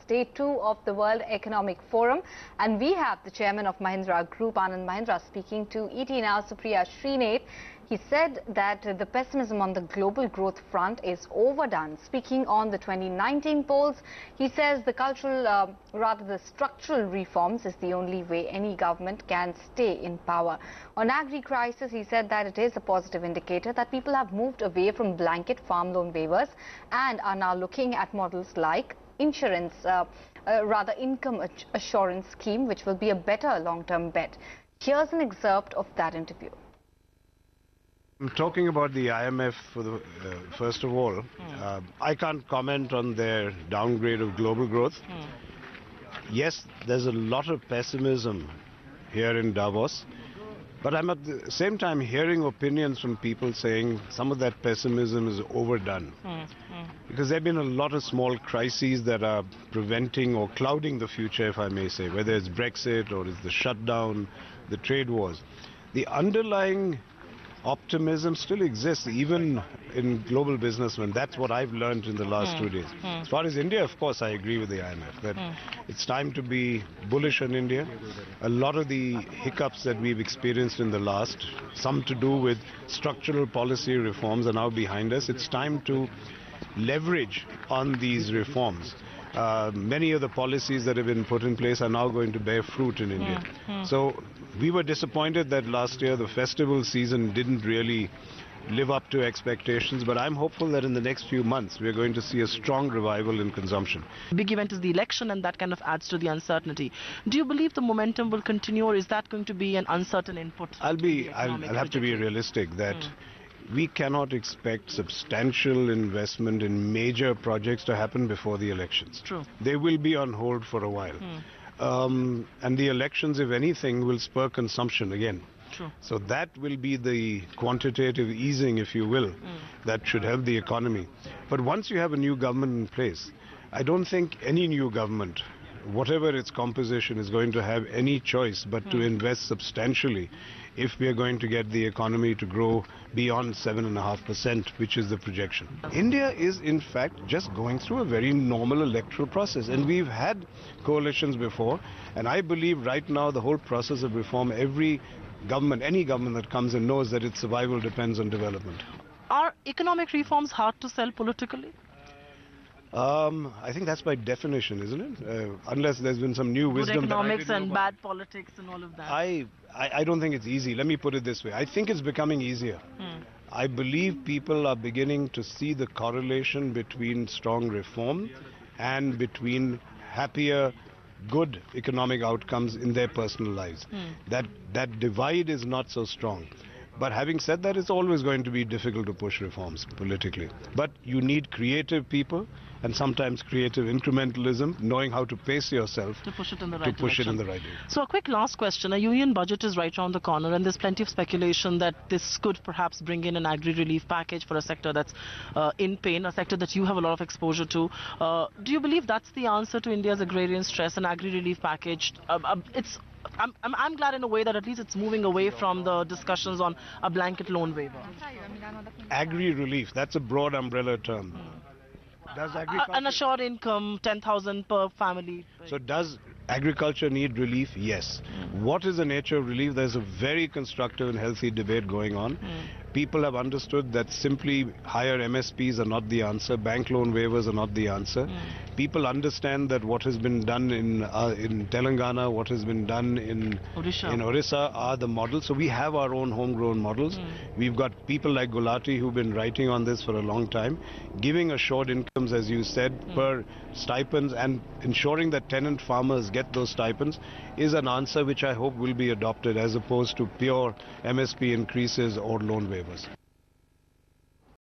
day 2 of the World Economic Forum. And we have the chairman of Mahindra Group, Anand Mahindra, speaking to ET Now, Supriya Srinath. He said that the pessimism on the global growth front is overdone. Speaking on the 2019 polls, he says the the structural reforms is the only way any government can stay in power. On agri-crisis, he said that it is a positive indicator that people have moved away from blanket farm loan waivers and are now looking at models like insurance, income assurance scheme, which will be a better long-term bet. Here's an excerpt of that interview. I'm talking about the IMF for the first of all. I can't comment on their downgrade of global growth. Yes, there's a lot of pessimism here in Davos, but I'm at the same time hearing opinions from people saying some of that pessimism is overdone. Because there have been a lot of small crises that are preventing or clouding the future, if I may say, whether it's Brexit or it's the shutdown, the trade wars. The underlying optimism still exists even in global business, and that's what I've learned in the last 2 days. As far as India, of course, I agree with the IMF that it's time to be bullish on India. A lot of the hiccups that we've experienced in the last, some to do with structural policy reforms, are now behind us. It's time to leverage on these reforms. Many of the policies that have been put in place are now going to bear fruit in India. So we were disappointed that last year the festival season didn't really live up to expectations, but I'm hopeful that in the next few months we're going to see a strong revival in consumption. Big event is the election, and that kind of adds to the uncertainty. Do you believe the momentum will continue, or is that going to be an uncertain input? I'll have to be realistic that we cannot expect substantial investment in major projects to happen before the elections. True. They will be on hold for a while. And the elections, if anything, will spur consumption again. True. So that will be the quantitative easing, if you will, that should help the economy. But once you have a new government in place, I don't think any new government, whatever its composition, is going to have any choice but to invest substantially if we are going to get the economy to grow beyond 7.5%, which is the projection. India is in fact just going through a very normal electoral process, and we've had coalitions before, and I believe right now the whole process of reform, every government, any government that comes in knows that its survival depends on development. Are economic reforms hard to sell politically? I think that's by definition, isn't it? Unless there's been some new wisdom. Good economics and bad politics and all of that. I don't think it's easy. Let me put it this way. I think it's becoming easier. I believe people are beginning to see the correlation between strong reform and between happier, good economic outcomes in their personal lives. That divide is not so strong. But having said that, it's always going to be difficult to push reforms politically. But you need creative people and sometimes creative incrementalism, knowing how to pace yourself to push it in the right direction. So a quick last question. A union budget is right around the corner, and there's plenty of speculation that this could perhaps bring in an agri-relief package for a sector that's in pain, a sector that you have a lot of exposure to. Do you believe that's the answer to India's agrarian stress, an agri-relief package? I'm glad in a way that at least it's moving away from the discussions on a blanket loan waiver. Agri-relief, that's a broad umbrella term. Does agriculture... An assured income, 10,000 per family. So does agriculture need relief? Yes. What is the nature of relief? There's a very constructive and healthy debate going on. People have understood that simply higher MSPs are not the answer. Bank loan waivers are not the answer. People understand that what has been done in Telangana, what has been done in Orissa are the models. So we have our own homegrown models. We've got people like Gulati who've been writing on this for a long time, giving assured incomes, as you said, per stipends, and ensuring that tenant farmers get those stipends is an answer which I hope will be adopted as opposed to pure MSP increases or loan waivers.